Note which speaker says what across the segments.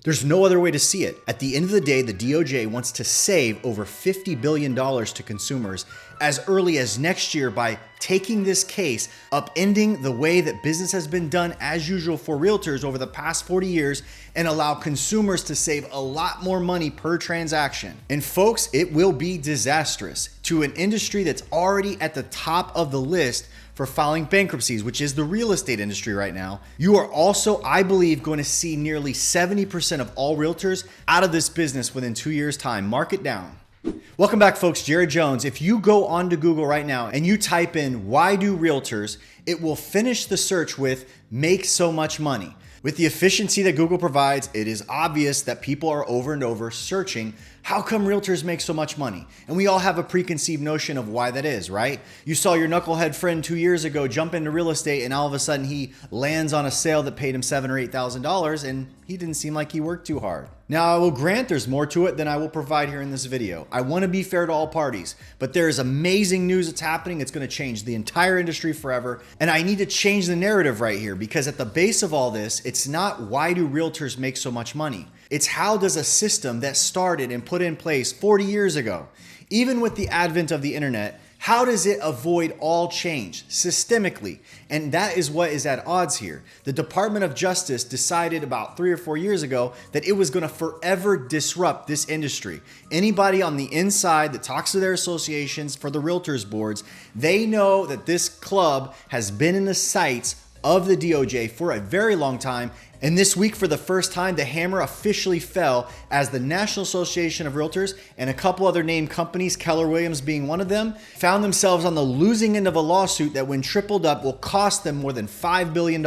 Speaker 1: There's no other way to see it. At the end of the day, the DOJ wants to save over $50 billion to consumers as early as next year by taking this case, upending the way that business has been done as usual for realtors over the past 40 years and allow consumers to save a lot more money per transaction. And folks, it will be disastrous to an industry that's already at the top of the list for filing bankruptcies, which is the real estate industry right now. You are also, I believe, going to see nearly 70% of all realtors out of this business within 2 years' time. Mark it down. Welcome back, folks. Jared Jones. If you go onto Google right now and you type in "why do realtors," it will finish the search with "make so much money." With the efficiency that Google provides, it is obvious that people are over and over searching, how come realtors make so much money? And we all have a preconceived notion of why that is, right? You saw your knucklehead friend 2 years ago jump into real estate and all of a sudden he lands on a sale that paid him $7,000 or $8,000 and he didn't seem like he worked too hard. Now, I will grant there's more to it than I will provide here in this video. I want to be fair to all parties, but there is amazing news that's happening. It's going to change the entire industry forever. And I need to change the narrative right here because at the base of all this, it's not why do realtors make so much money? It's how does a system that started and put in place 40 years ago, even with the advent of the internet, how does it avoid all change systemically? And that is what is at odds here. The Department of Justice decided about 3 or 4 years ago that it was going to forever disrupt this industry. Anybody on the inside that talks to their associations for the realtors boards, they know that this club has been in the sights of the DOJ for a very long time. And this week, for the first time, the hammer officially fell as the National Association of Realtors and a couple other named companies, Keller Williams being one of them, found themselves on the losing end of a lawsuit that, when tripled up, will cost them more than $5 billion.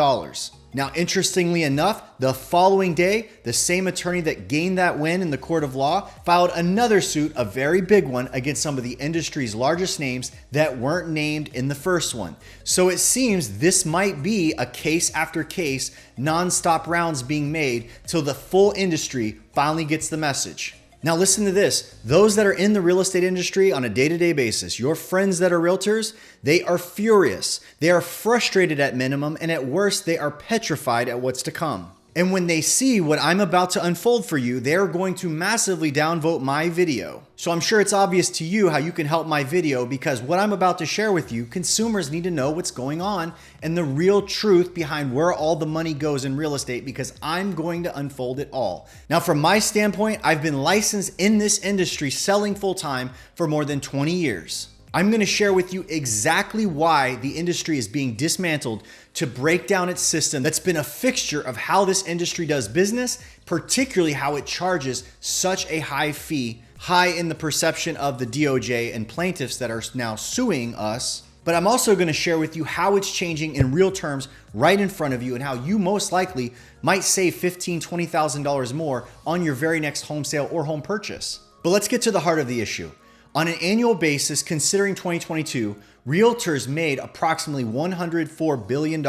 Speaker 1: Now, interestingly enough, the following day, the same attorney that gained that win in the court of law filed another suit, a very big one, against some of the industry's largest names that weren't named in the first one. So it seems this might be a case after case, nonstop rounds being made till the full industry finally gets the message. Now listen to this. Those that are in the real estate industry on a day-to-day basis, your friends that are realtors, they are furious. They are frustrated at minimum, and at worst, they are petrified at what's to come. And when they see what I'm about to unfold for you, they're going to massively downvote my video. So I'm sure it's obvious to you how you can help my video, because what I'm about to share with you, consumers need to know what's going on and the real truth behind where all the money goes in real estate, because I'm going to unfold it all. Now, from my standpoint, I've been licensed in this industry selling full-time for more than 20 years. I'm going to share with you exactly why the industry is being dismantled to break down its system that's been a fixture of how this industry does business, particularly how it charges such a high fee, high in the perception of the DOJ and plaintiffs that are now suing us. But I'm also going to share with you how it's changing in real terms right in front of you and how you most likely might save $15,000, $20,000 more on your very next home sale or home purchase. But let's get to the heart of the issue. On an annual basis, considering 2022, realtors made approximately $104 billion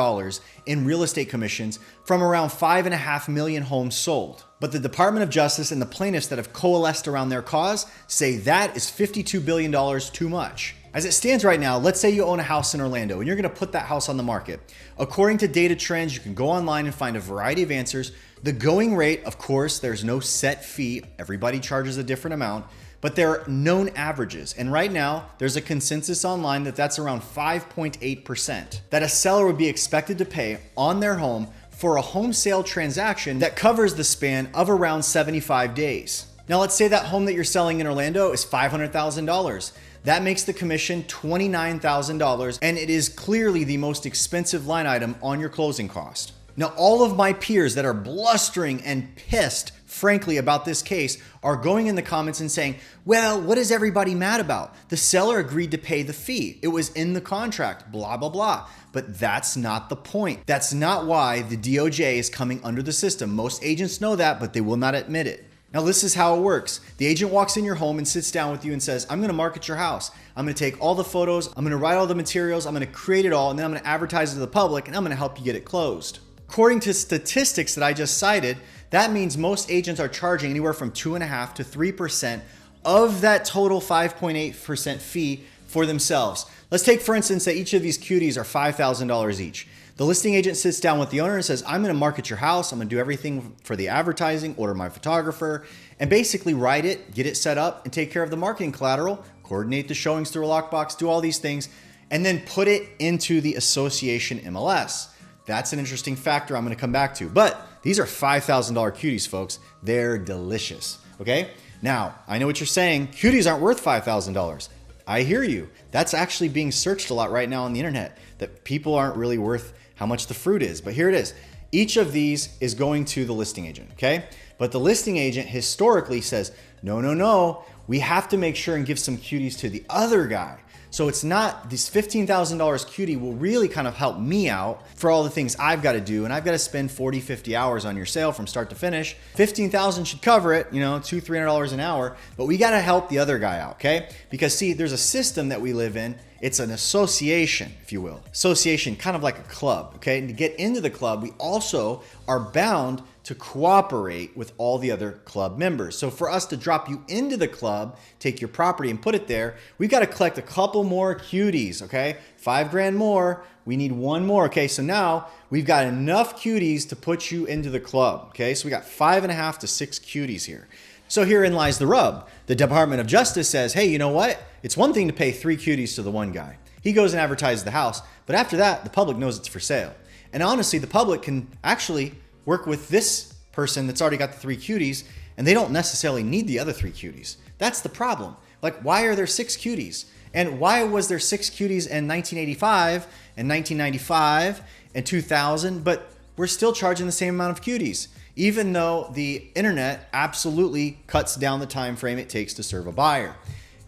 Speaker 1: in real estate commissions from around 5.5 million homes sold. But the Department of Justice and the plaintiffs that have coalesced around their cause say that is $52 billion too much. As it stands right now, let's say you own a house in Orlando and you're going to put that house on the market. According to data trends, you can go online and find a variety of answers. The going rate, of course, there's no set fee. Everybody charges a different amount. But there are known averages. And right now, there's a consensus online that that's around 5.8% that a seller would be expected to pay on their home for a home sale transaction that covers the span of around 75 days. Now, let's say that home that you're selling in Orlando is $500,000. That makes the commission $29,000, and it is clearly the most expensive line item on your closing cost. Now, all of my peers that are blustering and pissed, frankly, about this case are going in the comments and saying, well, what is everybody mad about? The seller agreed to pay the fee. It was in the contract, blah, blah, blah. But that's not the point. That's not why the DOJ is coming under the system. Most agents know that, but they will not admit it. Now, this is how it works. The agent walks in your home and sits down with you and says, I'm going to market your house. I'm going to take all the photos. I'm going to write all the materials. I'm going to create it all. And then I'm going to advertise it to the public, and I'm going to help you get it closed. According to statistics that I just cited, that means most agents are charging anywhere from 2.5% to 3% of that total 5.8% fee for themselves. Let's take, for instance, that each of these cuties are $5,000 each. The listing agent sits down with the owner and says, I'm going to market your house. I'm going to do everything for the advertising, order my photographer, and basically write it, get it set up, and take care of the marketing collateral, coordinate the showings through a lockbox, do all these things, and then put it into the association MLS. That's an interesting factor I'm going to come back to. But these are $5,000 cuties, folks. They're delicious. Okay? Now, I know what you're saying. Cuties aren't worth $5,000. I hear you. That's actually being searched a lot right now on the internet, that people aren't really worth how much the fruit is. But here it is. Each of these is going to the listing agent, okay? But the listing agent historically says, no, we have to make sure and give some cuties to the other guy. So it's not, this $15,000 cutie will really kind of help me out for all the things I've got to do. And I've got to spend 40, 50 hours on your sale from start to finish. $15,000 should cover it, $200, $300 an hour, but we got to help the other guy out, okay? Because see, there's a system that we live in. It's an association, if you will. Association, kind of like a club, okay? And to get into the club, we also are bound to cooperate with all the other club members. So for us to drop you into the club, take your property and put it there, we've got to collect a couple more cuties, okay? $5,000 more, we need one more, okay? So now we've got enough cuties to put you into the club, okay? So we got 5.5 to 6 cuties here. So herein lies the rub. The Department of Justice says, hey, you know what? It's one thing to pay 3 cuties to the one guy. He goes and advertises the house, but after that, the public knows it's for sale. And honestly, the public can actually work with this person that's already got the 3 cuties, and they don't necessarily need the other 3 cuties. That's the problem. Like, why are there 6 cuties? And why was there 6 cuties in 1985 and 1995 and 2000, but we're still charging the same amount of cuties, even though the internet absolutely cuts down the time frame it takes to serve a buyer.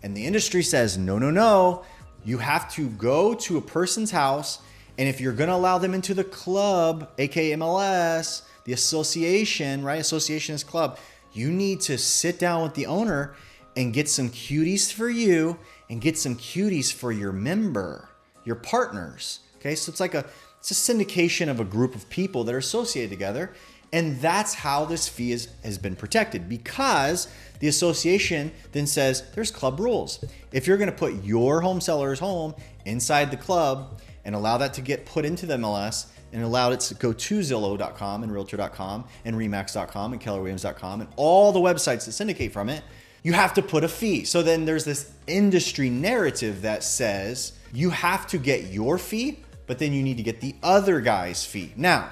Speaker 1: And the industry says, no, you have to go to a person's house, and if you're going to allow them into the club, aka MLS, the association, right? Association is club. You need to sit down with the owner and get some cuties for you and get some cuties for your member, your partners. Okay, so it's a syndication of a group of people that are associated together. And that's how this fee has been protected, because the association then says there's club rules. If you're going to put your home seller's home inside the club and allow that to get put into the MLS and allow it to go to Zillow.com and Realtor.com and Remax.com and KellerWilliams.com and all the websites that syndicate from it, you have to put a fee. So then there's this industry narrative that says you have to get your fee, but then you need to get the other guy's fee. Now,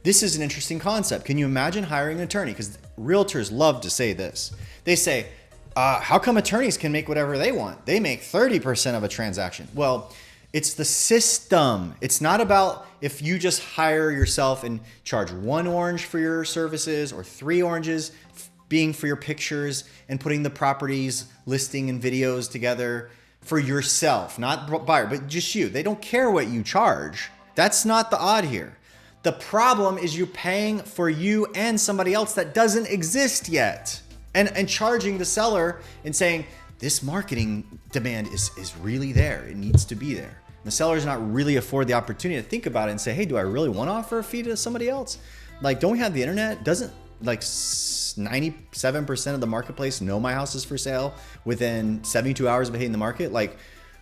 Speaker 1: this is an interesting concept. Can you imagine hiring an attorney? Because realtors love to say this. They say, how come attorneys can make whatever they want? They make 30% of a transaction. Well, it's the system. It's not about if you just hire yourself and charge 1 orange for your services or 3 oranges being for your pictures and putting the properties, listing and videos together for yourself, not buyer, but just you. They don't care what you charge. That's not the odd here. The problem is you're paying for you and somebody else that doesn't exist yet, and charging the seller and saying, this marketing demand is really there. It needs to be there. And the seller's not really afford the opportunity to think about it and say, hey, do I really want to offer a fee to somebody else? Like, don't we have the internet? Doesn't like 97% of the marketplace know my house is for sale within 72 hours of hitting the market? Like,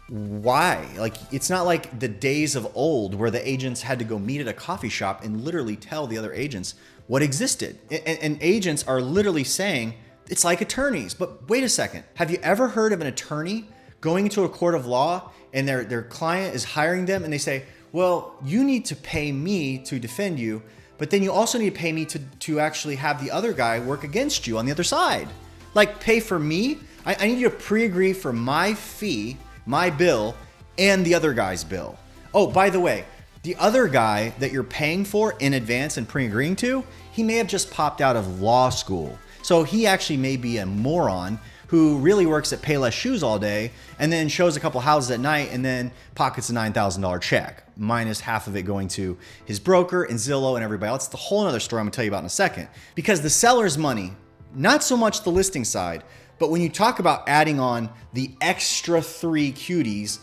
Speaker 1: why? Like, it's not like the days of old where the agents had to go meet at a coffee shop and literally tell the other agents what existed. And agents are literally saying, it's like attorneys. But wait a second. Have you ever heard of an attorney going into a court of law and their client is hiring them and they say, well, you need to pay me to defend you, but then you also need to pay me to actually have the other guy work against you on the other side. Like, pay for me? I need you to pre-agree for my fee, my bill, and the other guy's bill. Oh, by the way, the other guy that you're paying for in advance and pre-agreeing to, he may have just popped out of law school. So he actually may be a moron who really works at Payless Shoes all day and then shows a couple houses at night and then pockets a $9,000 check, minus half of it going to his broker and Zillow and everybody else. It's the whole other story I'm gonna tell you about in a second. Because the seller's money, not so much the listing side, but when you talk about adding on the extra 3 cuties,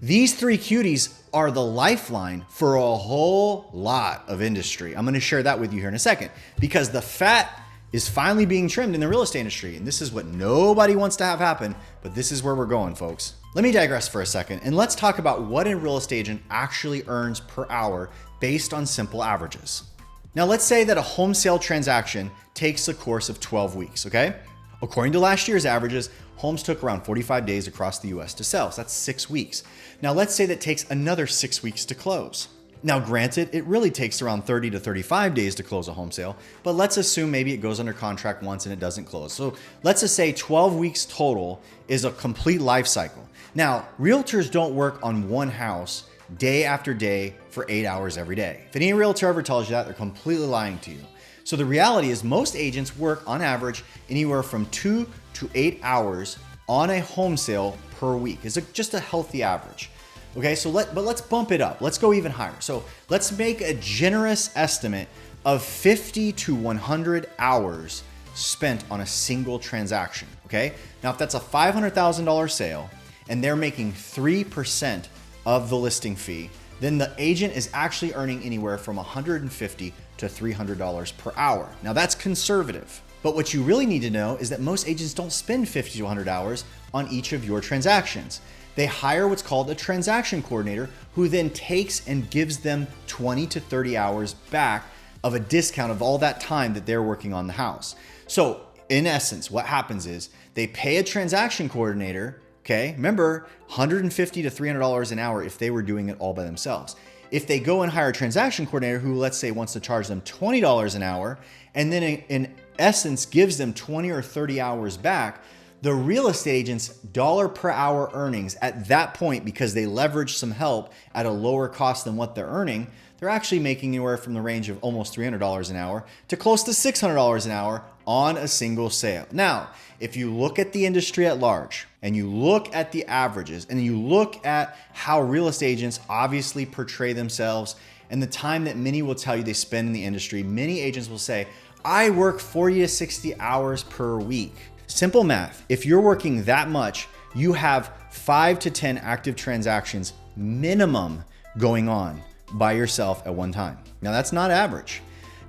Speaker 1: these 3 cuties are the lifeline for a whole lot of industry. I'm gonna share that with you here in a second, because the fat is finally being trimmed in the real estate industry. And this is what nobody wants to have happen, but this is where we're going, folks. Let me digress for a second, and let's talk about what a real estate agent actually earns per hour based on simple averages. Now let's say that a home sale transaction takes a course of 12 weeks, okay? According to last year's averages, homes took around 45 days across the US to sell, so that's 6 weeks. Now let's say that takes another 6 weeks to close. Now granted, it really takes around 30 to 35 days to close a home sale, but let's assume maybe it goes under contract once and it doesn't close. So let's just say 12 weeks total is a complete life cycle. Now, realtors don't work on one house day after day for 8 hours every day. If any realtor ever tells you that, they're completely lying to you. So the reality is most agents work on average anywhere from 2 to 8 hours on a home sale per week. It's just a healthy average. Okay, so let's bump it up. Let's go even higher. So let's make a generous estimate of 50 to 100 hours spent on a single transaction. Okay, now if that's a $500,000 sale and they're making 3% of the listing fee, then the agent is actually earning anywhere from $150 to $300 per hour. Now that's conservative. But what you really need to know is that most agents don't spend 50 to 100 hours on each of your transactions. They hire what's called a transaction coordinator who then takes and gives them 20 to 30 hours back of a discount of all that time that they're working on the house. So in essence, what happens is they pay a transaction coordinator, okay? Remember, $150 to $300 an hour if they were doing it all by themselves. If they go and hire a transaction coordinator who, let's say, wants to charge them $20 an hour, and then in essence gives them 20 or 30 hours back, the real estate agent's dollar per hour earnings at that point, because they leverage some help at a lower cost than what they're earning, they're actually making anywhere from the range of almost $300 an hour to close to $600 an hour on a single sale. Now, if you look at the industry at large and you look at the averages and you look at how real estate agents obviously portray themselves and the time that many will tell you they spend in the industry, many agents will say, I work 40 to 60 hours per week. Simple math. If you're working that much, you have 5 to 10 active transactions minimum going on by yourself at one time. Now that's not average.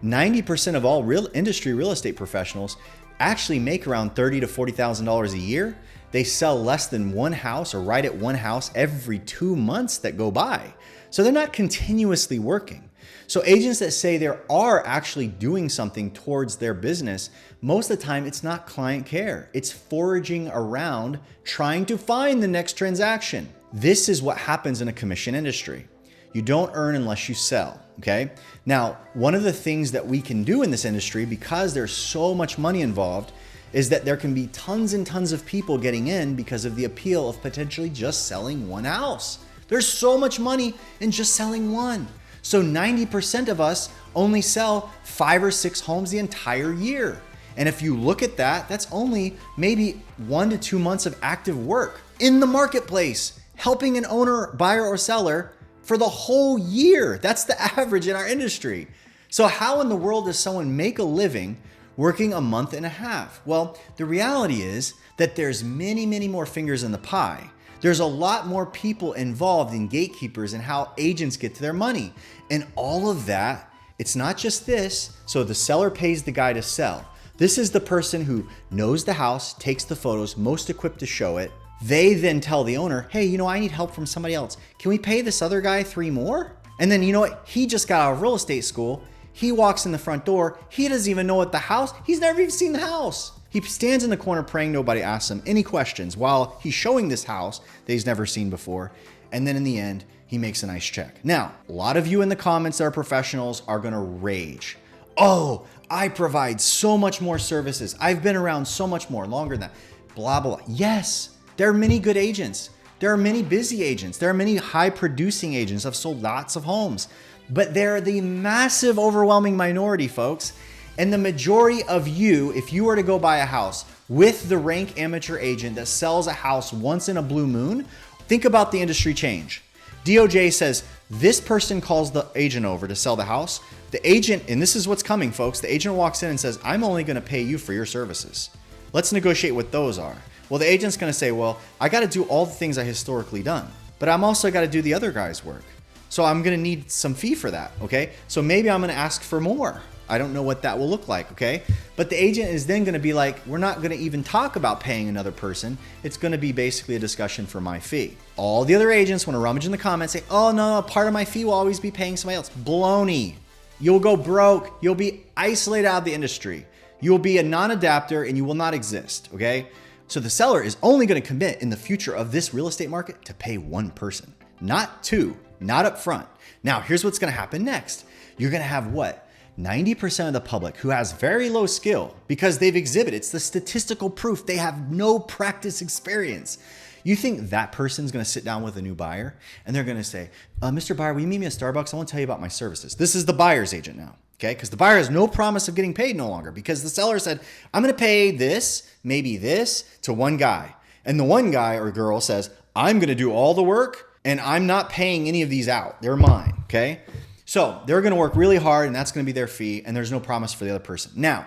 Speaker 1: 90% of all real estate professionals actually make around $30,000 to $40,000 a year. They sell less than one house or right at one house every 2 months that go by. So they're not continuously working. So agents that say they are actually doing something towards their business, most of the time it's not client care. It's foraging around trying to find the next transaction. This is what happens in a commission industry. You don't earn unless you sell, okay? Now, one of the things that we can do in this industry, because there's so much money involved, is that there can be tons and tons of people getting in because of the appeal of potentially just selling one house. There's so much money in just selling one. So 90% of us only sell 5 or 6 homes the entire year. And if you look at that, that's only maybe 1 to 2 months of active work in the marketplace, helping an owner, buyer, or seller for the whole year. That's the average in our industry. So how in the world does someone make a living working a month and a half? Well, the reality is that there's many, many more fingers in the pie. There's a lot more people involved in gatekeepers and how agents get to their money. And all of that, it's not just this. So the seller pays the guy to sell. This is the person who knows the house, takes the photos, most equipped to show it. They then tell the owner, hey, I need help from somebody else. Can we pay this other guy 3 more? And then he just got out of real estate school. He walks in the front door. He doesn't even know what the house, he's never even seen the house. He stands in the corner praying nobody asks him any questions while he's showing this house that he's never seen before. And then in the end, he makes a nice check. Now, a lot of you in the comments that are professionals are gonna rage. Oh, I provide so much more services. I've been around so much more, longer than that, blah, blah, blah. Yes, there are many good agents. There are many busy agents. There are many high producing agents. I've sold lots of homes, but they're the massive overwhelming minority, folks. And the majority of you, if you were to go buy a house with the rank amateur agent that sells a house once in a blue moon, think about the industry change. DOJ says this person calls the agent over to sell the house. The agent, and this is what's coming, folks, the agent walks in and says, I'm only gonna pay you for your services. Let's negotiate what those are. Well, the agent's gonna say, well, I gotta do all the things I historically done, but I'm also gotta do the other guy's work. So I'm gonna need some fee for that, okay? So maybe I'm gonna ask for more. I don't know what that will look like, okay? But the agent is then going to be like, we're not going to even talk about paying another person. It's going to be basically a discussion for my fee. All the other agents want to rummage in the comments, say, oh no, part of my fee will always be paying somebody else. Baloney. You'll go broke. You'll be isolated out of the industry. You'll be a non-adapter and you will not exist, okay? So the seller is only going to commit in the future of this real estate market to pay one person, not two, not up front. Now, here's what's going to happen next. You're going to have what? 90% of the public who has very low skill because they've exhibited, it's the statistical proof, they have no practice experience. You think that person's going to sit down with a new buyer and they're going to say, Mr. Buyer, will you meet me at Starbucks? I want to tell you about my services. This is the buyer's agent now, okay? Because the buyer has no promise of getting paid no longer because the seller said, I'm going to pay this, maybe this to one guy. And the one guy or girl says, I'm going to do all the work and I'm not paying any of these out. They're mine, okay? So they're going to work really hard and that's going to be their fee and there's no promise for the other person. Now,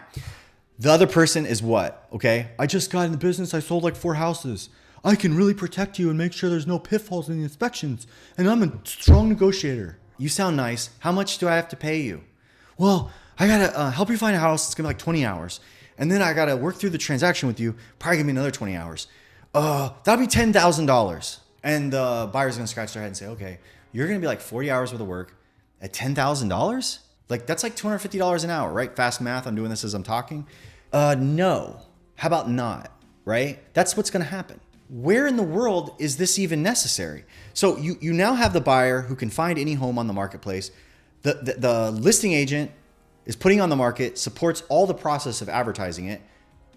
Speaker 1: the other person is what, okay? I just got in the business. I sold like 4 houses. I can really protect you and make sure there's no pitfalls in the inspections. And I'm a strong negotiator. You sound nice. How much do I have to pay you? Well, I got to help you find a house. It's going to be like 20 hours. And then I got to work through the transaction with you. Probably give me another 20 hours. That'll be $10,000. And the buyer's going to scratch their head and say, okay, you're going to be like 40 hours worth of work at $10,000? Like that's like $250 an hour, right? Fast math. I'm doing this as I'm talking. No. How about not? Right? That's what's going to happen. Where in the world is this even necessary? So you now have the buyer who can find any home on the marketplace. The listing agent is putting on the market, supports all the process of advertising it,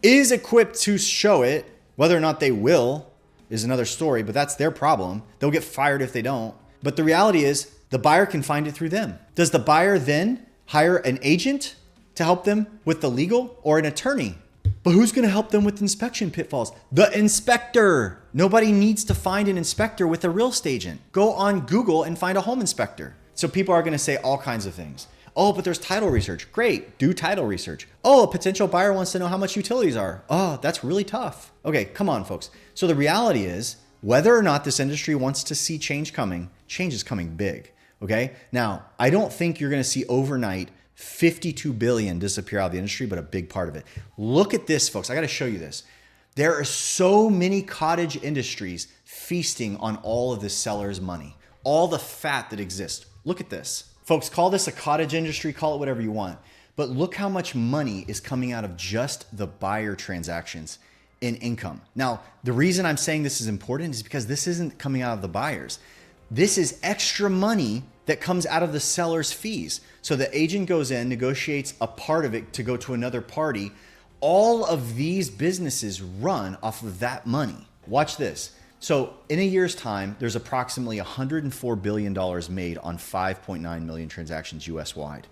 Speaker 1: is equipped to show it. Whether or not they will is another story, but that's their problem. They'll get fired if they don't. But the reality is the buyer can find it through them. Does the buyer then hire an agent to help them with the legal or an attorney? But who's going to help them with inspection pitfalls? The inspector. Nobody needs to find an inspector with a real estate agent. Go on Google and find a home inspector. So people are going to say all kinds of things. Oh, but there's title research. Great. Do title research. Oh, a potential buyer wants to know how much utilities are. Oh, that's really tough. Okay, come on, folks. So the reality is whether or not this industry wants to see change coming, change is coming big. Okay. Now, I don't think you're going to see overnight 52 billion disappear out of the industry, but a big part of it. Look at this, folks. I got to show you this. There are so many cottage industries feasting on all of this seller's money, all the fat that exists. Look at this. Folks, call this a cottage industry, call it whatever you want. But look how much money is coming out of just the buyer transactions in income. Now, the reason I'm saying this is important is because this isn't coming out of the buyers. This is extra money that comes out of the seller's fees. So the agent goes in, negotiates a part of it to go to another party. All of these businesses run off of that money. Watch this. So in a year's time, there's approximately $104 billion made on 5.9 million transactions US wide.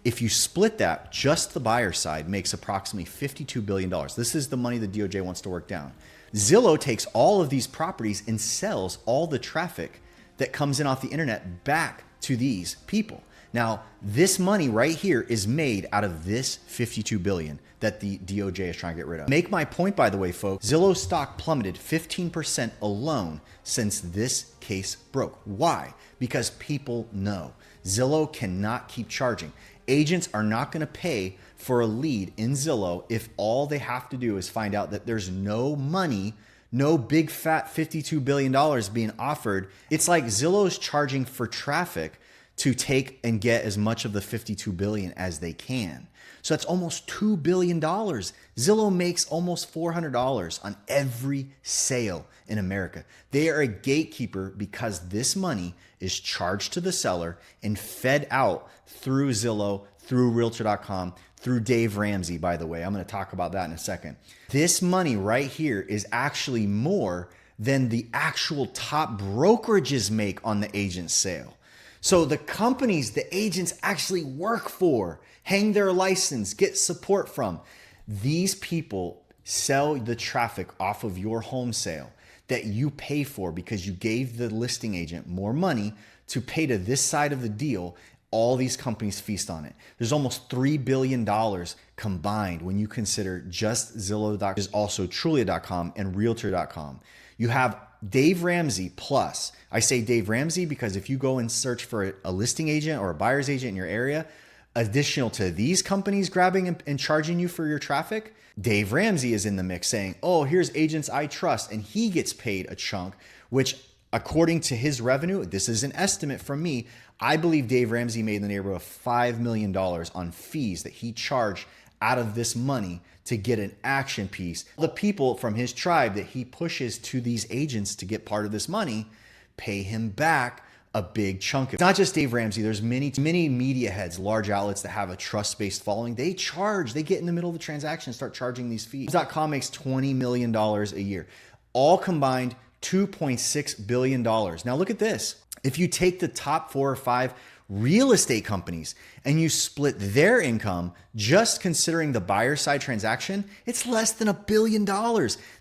Speaker 1: If you split that, just the buyer side makes approximately $52 billion. This is the money the DOJ wants to work down. Zillow takes all of these properties and sells all the traffic that comes in off the internet back to these people. Now, this money right here is made out of this $52 billion that the DOJ is trying to get rid of. Make my point, by the way, folks, Zillow stock plummeted 15% alone since this case broke. Why? Because people know Zillow cannot keep charging. Agents are not going to pay for a lead in Zillow if all they have to do is find out that there's no money, no big fat $52 billion being offered. It's like Zillow's charging for traffic to take and get as much of the $52 billion as they can. So that's almost $2 billion. Zillow makes almost $400 on every sale in America. They are a gatekeeper because this money is charged to the seller and fed out through Zillow, through realtor.com, through Dave Ramsey, by the way. I'm going to talk about that in a second. This money right here is actually more than the actual top brokerages make on the agent's sale. So the companies the agents actually work for, hang their license, get support from, these people sell the traffic off of your home sale that you pay for because you gave the listing agent more money to pay to this side of the deal. All these companies feast on it. There's almost $3 billion combined when you consider just Zillow.com, is also Trulia.com and Realtor.com. You have Dave Ramsey plus. I say Dave Ramsey because if you go and search for a listing agent or a buyer's agent in your area, additional to these companies grabbing and charging you for your traffic. Dave Ramsey is in the mix saying, oh, here's agents I trust, and he gets paid a chunk, which according to his revenue, this is an estimate from me, I believe Dave Ramsey made in the neighborhood of $5 million on fees that he charged out of this money to get an action piece. The people from his tribe that he pushes to these agents to get part of this money pay him back a big chunk. It's not just Dave Ramsey. There's many media heads, large outlets that have a trust-based following. They get in the middle of the transaction and start charging these fees. Homes.com makes $20 million a year. All combined, $2.6 billion. Now look at this. If you take the top 4 or 5 real estate companies and you split their income, just considering the buyer side transaction, it's less than $1 billion.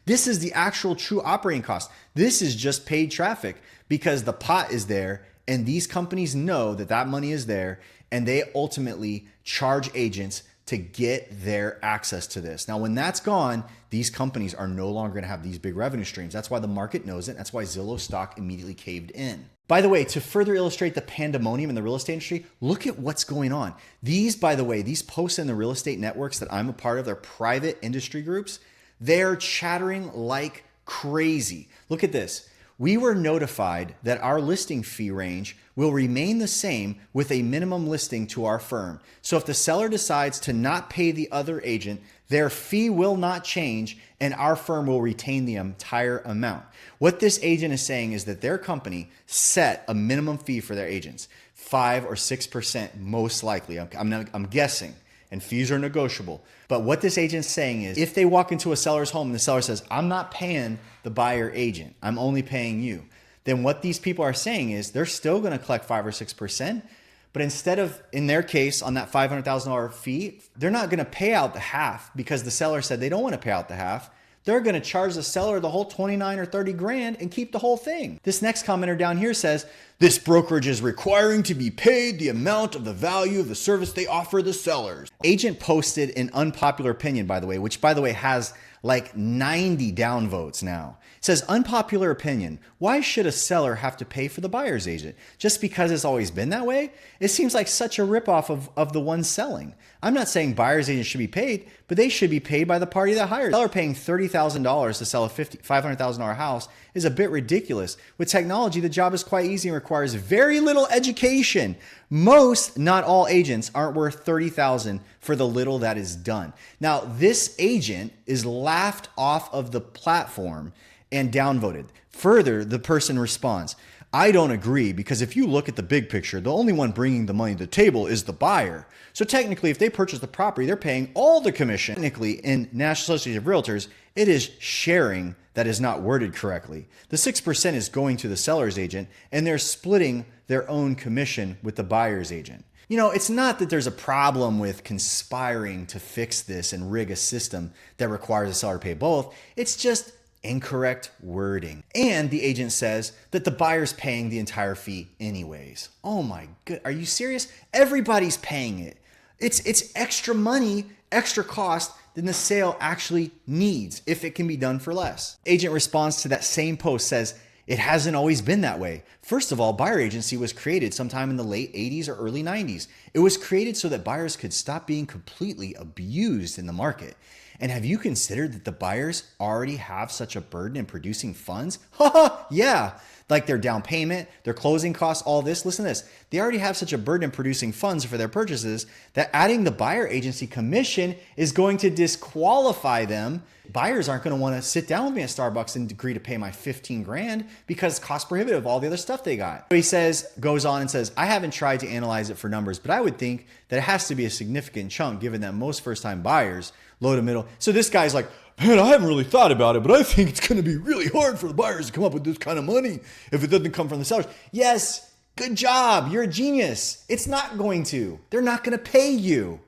Speaker 1: This is the actual true operating cost. This is just paid traffic because the pot is there and these companies know that that money is there and they ultimately charge agents to get their access to this. Now, when that's gone, these companies are no longer gonna have these big revenue streams. That's why the market knows it. That's why Zillow stock immediately caved in. By the way, to further illustrate the pandemonium in the real estate industry, look at what's going on. These, by the way, these posts in the real estate networks that I'm a part of, they're private industry groups, they're chattering like crazy. Look at this. We were notified that our listing fee range will remain the same with a minimum listing to our firm. So if the seller decides to not pay the other agent, their fee will not change and our firm will retain the entire amount. What this agent is saying is that their company set a minimum fee for their agents, 5 or 6% most likely. I'm guessing, and fees are negotiable. But what this agent's saying is if they walk into a seller's home and the seller says, I'm not paying the buyer agent, I'm only paying you, then what these people are saying is they're still gonna collect 5 or 6%, but instead of, in their case, on that $500,000 fee, they're not gonna pay out the half because the seller said they don't wanna pay out the half. They're gonna charge the seller the whole 29 or 30 grand and keep the whole thing. This next commenter down here says, this brokerage is requiring to be paid the amount of the value of the service they offer the sellers. Agent posted an unpopular opinion, by the way, which by the way has like 90 downvotes now. It says, unpopular opinion, why should a seller have to pay for the buyer's agent? Just because it's always been that way? It seems like such a ripoff of the one selling. I'm not saying buyer's agents should be paid, but they should be paid by the party that hired. A seller paying $30,000 to sell a $500,000 house is a bit ridiculous. With technology, the job is quite easy and requires very little education. Most, not all agents aren't worth $30,000 for the little that is done. Now, this agent is laughed off of the platform and downvoted. Further, the person responds, I don't agree because if you look at the big picture, the only one bringing the money to the table is the buyer. So technically, if they purchase the property, they're paying all the commission. Technically, in National Association of Realtors, it is sharing that is not worded correctly. The 6% is going to the seller's agent and they're splitting their own commission with the buyer's agent. You know, it's not that there's a problem with conspiring to fix this and rig a system that requires a seller to pay both. It's just incorrect wording. And the agent says that the buyer's paying the entire fee anyways. Oh my god, are you serious? Everybody's paying it. It's extra money, extra cost than the sale actually needs if it can be done for less. Agent responds to that same post says, it hasn't always been that way. First of all, buyer agency was created sometime in the late 80s or early 90s. It was created so that buyers could stop being completely abused in the market. And have you considered that the buyers already have such a burden in producing funds? Yeah, like their down payment, their closing costs, all this. Listen to this. They already have such a burden in producing funds for their purchases that adding the buyer agency commission is going to disqualify them. Buyers aren't going to want to sit down with me at Starbucks and agree to pay my 15 grand because it's cost prohibitive, all the other stuff they got. He says, goes on and says, I haven't tried to analyze it for numbers, but I would think that it has to be a significant chunk given that most first-time buyers, low to middle. So this guy's like, man, I haven't really thought about it, but I think it's going to be really hard for the buyers to come up with this kind of money if it doesn't come from the sellers. Yes, good job. You're a genius. It's not going to. They're not going to pay you.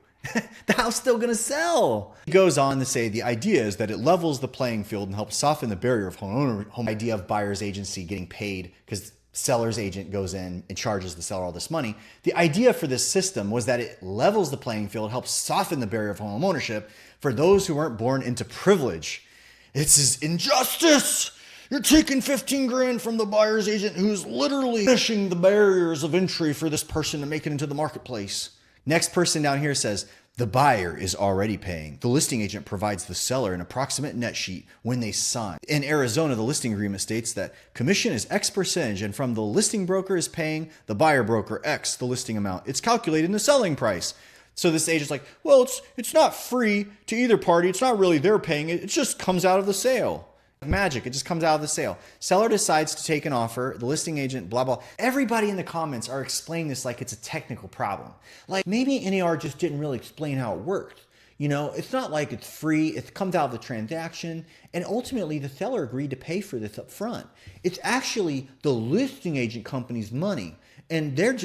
Speaker 1: The house is still going to sell. He goes on to say the idea is that it levels the playing field and helps soften the barrier of home idea of buyer's agency getting paid because seller's agent goes in and charges the seller all this money. The idea for this system was that it levels the playing field, helps soften the barrier of home ownership for those who weren't born into privilege. It's injustice. You're taking 15 grand from the buyer's agent who's literally finishing the barriers of entry for this person to make it into the marketplace. Next person down here says, the buyer is already paying. The listing agent provides the seller an approximate net sheet when they sign. In Arizona, the listing agreement states that commission is X percentage, and from the listing broker is paying the buyer broker X, the listing amount. It's calculated in the selling price. So this agent's like, well, it's not free to either party. It's not really they're paying it. It just comes out of the sale. Magic, it just comes out of the sale. Seller decides to take an offer, the listing agent, blah, blah. Everybody in the comments are explaining this like it's a technical problem. Like maybe NAR just didn't really explain how it worked. You know, it's not like it's free, it comes out of the transaction, and ultimately the seller agreed to pay for this up front. It's actually the listing agent company's money, and they're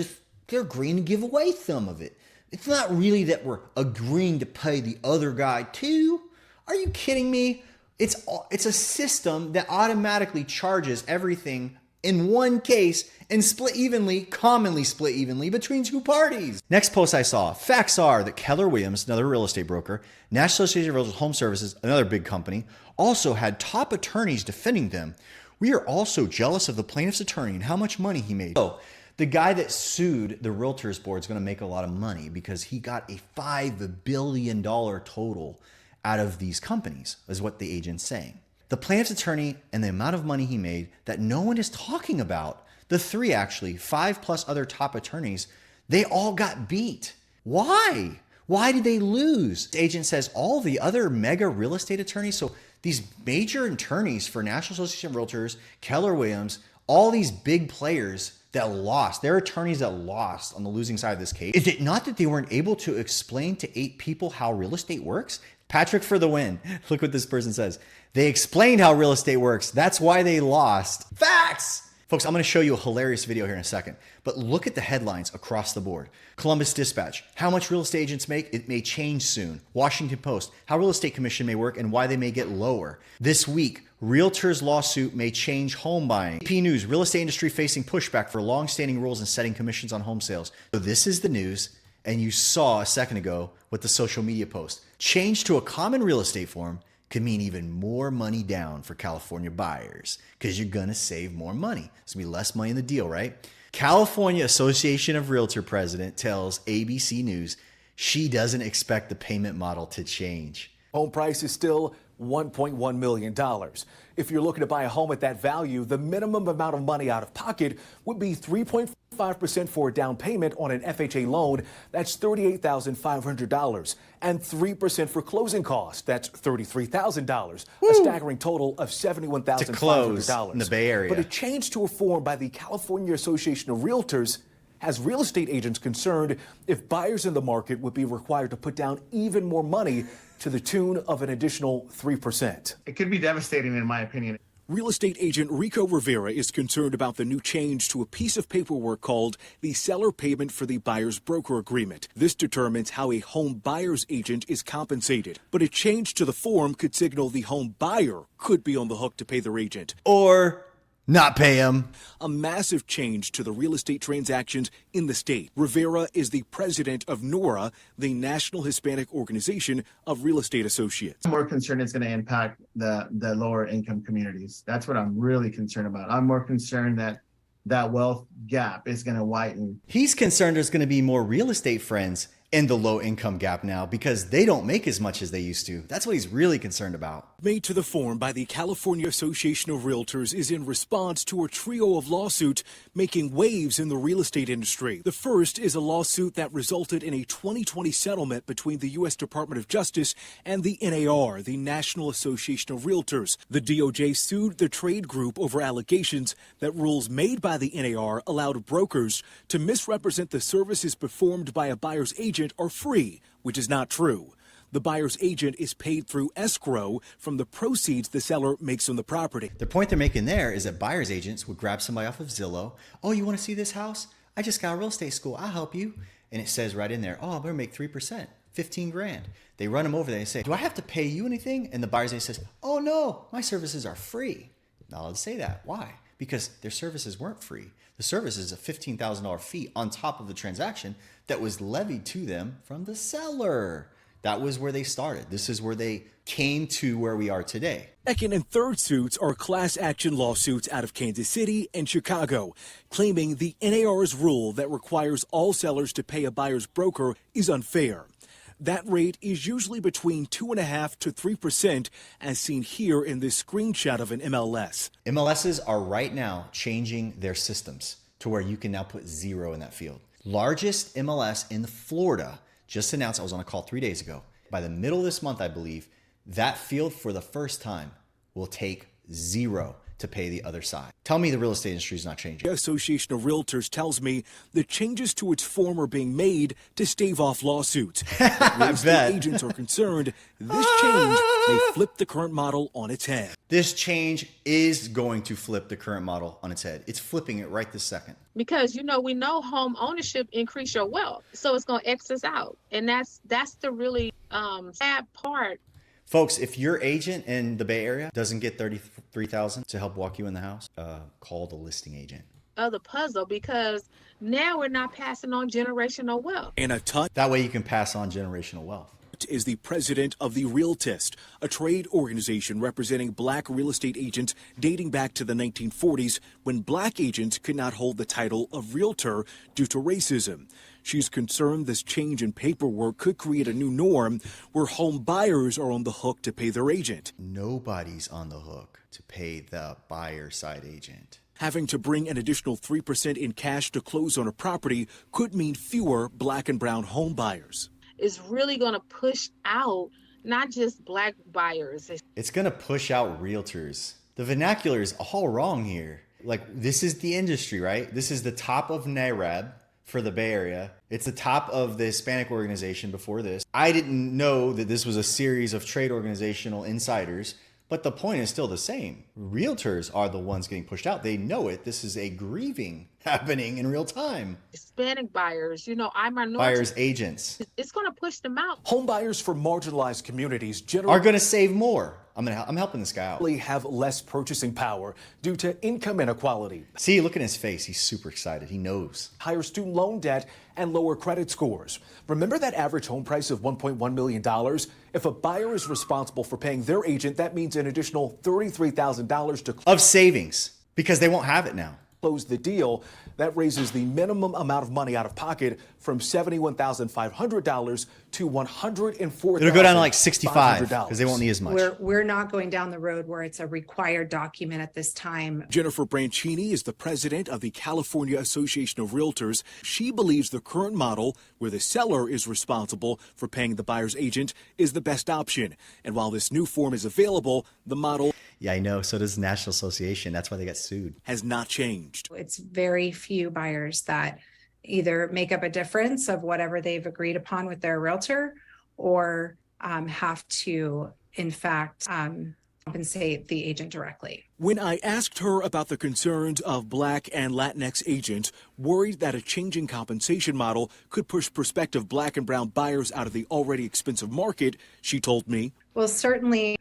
Speaker 1: agreeing to give away some of it. It's not really that we're agreeing to pay the other guy too. Are you kidding me? It's a system that automatically charges everything in one case and commonly split evenly between two parties. Next post I saw, facts are that Keller Williams, another real estate broker, National Association of Realtors Home Services, another big company, also had top attorneys defending them. We are also jealous of the plaintiff's attorney and how much money he made. So the guy that sued the Realtors Board is going to make a lot of money because he got a $5 billion total out of these companies, is what the agent's saying. The plaintiff's attorney and the amount of money he made that no one is talking about. The three, actually, 5+ other top attorneys, they all got beat. Why? Why did they lose? The agent says all the other mega real estate attorneys, so these major attorneys for National Association of Realtors, Keller Williams, all these big players that lost, they're attorneys that lost on the losing side of this case. Is it not that they weren't able to explain to 8 people how real estate works? Patrick for the win. Look what this person says. They explained how real estate works. That's why they lost. Facts! Folks, I'm going to show you a hilarious video here in a second, but look at the headlines across the board. Columbus Dispatch, how much real estate agents make, it may change soon. Washington Post, how real estate commission may work and why they may get lower. This week, realtors lawsuit may change home buying. AP News, real estate industry facing pushback for long-standing rules in setting commissions on home sales. So this is the news, and you saw a second ago with the social media post. Change to a common real estate form could mean even more money down for California buyers because you're going to save more money. It's going to be less money in the deal, right? California Association of Realtor president tells ABC News she doesn't expect the payment model to change.
Speaker 2: Home price is still $1.1 million. If you're looking to buy a home at that value, the minimum amount of money out of pocket would be 3.5% for a down payment on an FHA loan. That's $38,500. And 3% for closing costs. That's $33,000. A staggering total of $71,500.
Speaker 1: To close in the Bay Area.
Speaker 2: But a change to a form by the California Association of Realtors has real estate agents concerned if buyers in the market would be required to put down even more money to the tune of an additional 3%.
Speaker 3: It could be devastating, in my opinion.
Speaker 2: Real estate agent Rico Rivera is concerned about the new change to a piece of paperwork called the seller payment for the buyer's broker agreement. This determines how a home buyer's agent is compensated. But a change to the form could signal the home buyer could be on the hook to pay their agent.
Speaker 1: Or not pay him.
Speaker 2: A massive change to the real estate transactions in the state. Rivera is the president of NORA, the National Hispanic Organization of Real Estate Associates.
Speaker 3: I'm more concerned it's going to impact the lower income communities. That's what I'm really concerned about. I'm more concerned that that wealth gap is going to widen.
Speaker 1: He's concerned there's going to be more real estate friends in the low income gap now because they don't make as much as they used to. That's what he's really concerned about.
Speaker 2: Made to the form by the California Association of Realtors is in response to a trio of lawsuits making waves in the real estate industry. The first is a lawsuit that resulted in a 2020 settlement between the U.S. Department of Justice and the NAR, the National Association of Realtors. The DOJ sued the trade group over allegations that rules made by the NAR allowed brokers to misrepresent the services performed by a buyer's agent are free, which is not true. The buyer's agent is paid through escrow from the proceeds the seller makes on the property.
Speaker 1: The point they're making there is that buyer's agents would grab somebody off of Zillow. Oh, you want to see this house? I just got a real estate school. I'll help you. And it says right in there, oh, I'm going to make 3%, 15 grand. They run them over there and say, do I have to pay you anything? And the buyer's agent says, oh no, my services are free. Not allowed to say that. Why? Because their services weren't free. The service is a $15,000 fee on top of the transaction that was levied to them from the seller. That was where they started. This is where they came to where we are today.
Speaker 2: Second and third suits are class action lawsuits out of Kansas City and Chicago, claiming the NAR's rule that requires all sellers to pay a buyer's broker is unfair. That rate is usually between 2.5% to 3%, as seen here in this screenshot of an MLS.
Speaker 1: MLSs are right now changing their systems to where you can now put 0 in that field. Largest MLS in Florida just announced, I was on a call 3 days ago, by the middle of this month, I believe, that field for the first time will take 0 to pay the other side. Tell me the real estate industry is not changing.
Speaker 2: The Association of Realtors tells me the changes to its form are being made to stave off lawsuits. Real estate agents are concerned this change may flip the current model on its head.
Speaker 1: This change is going to flip the current model on its head. It's flipping it right this second.
Speaker 4: Because, we know home ownership increase your wealth. So it's going to X us out. And that's the really sad part.
Speaker 1: Folks, if your agent in the Bay Area doesn't get $33,000 to help walk you in the house, call the listing agent.
Speaker 4: Of the puzzle, because now we're not passing on generational wealth.
Speaker 2: And a ton.
Speaker 1: That way you can pass on generational wealth.
Speaker 2: Is the president of the Realtist, a trade organization representing black real estate agents dating back to the 1940s, when black agents could not hold the title of realtor due to racism. She's concerned this change in paperwork could create a new norm where home buyers are on the hook to pay their agent.
Speaker 1: Nobody's on the hook to pay the buyer side agent.
Speaker 2: Having to bring an additional 3% in cash to close on a property could mean fewer black and brown home buyers.
Speaker 4: Is really going to push out not just black buyers.
Speaker 1: It's going to push out realtors. The vernacular is all wrong here. Like, this is the industry, right? This is the top of NARAB for the Bay Area. It's the top of the Hispanic organization before this. I didn't know that this was a series of trade organizational insiders, but the point is still the same. Realtors are the ones getting pushed out. They know it. This is a grieving happening in real time.
Speaker 4: Hispanic buyers, I'm minority.
Speaker 1: Buyers agents.
Speaker 4: It's going to push them out.
Speaker 2: Home buyers from marginalized communities
Speaker 1: Are
Speaker 2: generally
Speaker 1: going to save more. I'm helping this guy out.
Speaker 2: have less purchasing power due to income inequality.
Speaker 1: See, look at his face. He's super excited. He knows.
Speaker 2: Higher student loan debt and lower credit scores. Remember that average home price of $1.1 million? If a buyer is responsible for paying their agent, that means an additional $33,000 to
Speaker 1: Of savings, because they won't have it now.
Speaker 2: close the deal. That raises the minimum amount of money out of pocket from $71,500 to $104,500.
Speaker 1: It'll go down to like 65 because they won't need as much.
Speaker 5: We're not going down the road where it's a required document at this time.
Speaker 2: Jennifer Branchini is the president of the California Association of Realtors. She believes the current model, where the seller is responsible for paying the buyer's agent, is the best option. And while this new form is available, the model
Speaker 1: Yeah, I know. So does the National Association. That's why they got sued.
Speaker 2: has not changed.
Speaker 5: It's very few buyers that either make up a difference of whatever they've agreed upon with their realtor or have to, in fact, compensate the agent directly.
Speaker 2: When I asked her about the concerns of Black and Latinx agents worried that a changing compensation model could push prospective Black and brown buyers out of the already expensive market, she told me,
Speaker 5: Well, certainly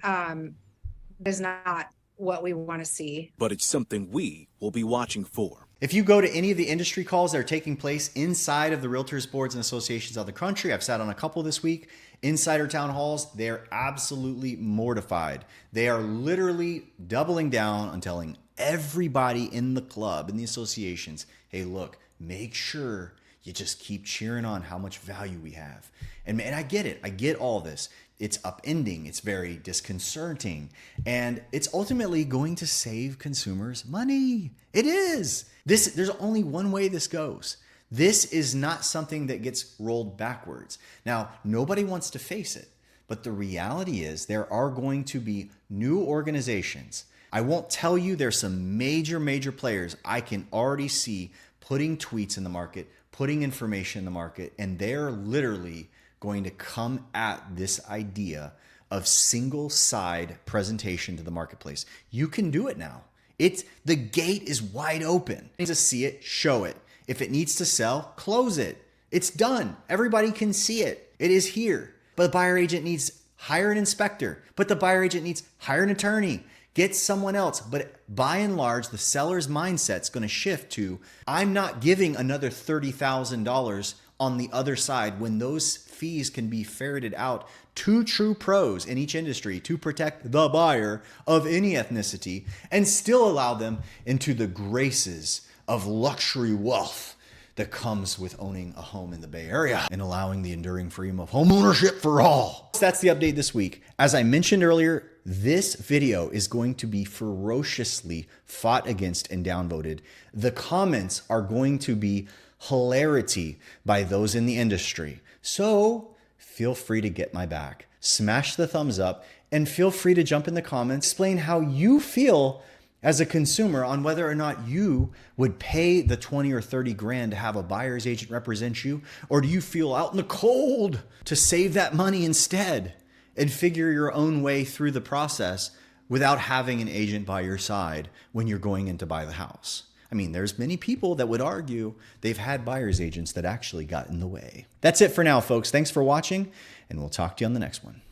Speaker 5: is not what we want to see.
Speaker 2: but it's something we will be watching for.
Speaker 1: If you go to any of the industry calls that are taking place inside of the realtors boards and associations of the country, I've sat on a couple this week, insider town halls, they're absolutely mortified. They are literally doubling down on telling everybody in the club, in the associations, hey, look, make sure you just keep cheering on how much value we have. And man, I get it. I get all this. It's upending. It's very disconcerting. And it's ultimately going to save consumers money. It is. There's only one way this goes. This is not something that gets rolled backwards. Now, nobody wants to face it, but the reality is there are going to be new organizations. I won't tell you there's some major players I can already see putting tweets in the market, putting information in the market, and they're literally going to come at this idea of single side presentation to the marketplace. You can do it now. The gate is wide open. You need to see it, show it. If it needs to sell, close it. It's done. Everybody can see it. It is here. But the buyer agent needs hire an inspector. But the buyer agent needs hire an attorney. Get someone else. But by and large, the seller's mindset is going to shift to, I'm not giving another $30,000 on the other side when those fees can be ferreted out to true pros in each industry to protect the buyer of any ethnicity and still allow them into the graces of luxury wealth that comes with owning a home in the Bay Area and allowing the enduring freedom of home ownership for all. That's the update this week. As I mentioned earlier, this video is going to be ferociously fought against and downvoted. The comments are going to be hilarity by those in the industry. So feel free to get my back. Smash the thumbs up and feel free to jump in the comments, explain how you feel as a consumer on whether or not you would pay the 20 or 30 grand to have a buyer's agent represent you, or do you feel out in the cold to save that money instead and figure your own way through the process without having an agent by your side when you're going in to buy the house? I mean, there's many people that would argue they've had buyer's agents that actually got in the way. That's it for now, folks. Thanks for watching, and we'll talk to you on the next one.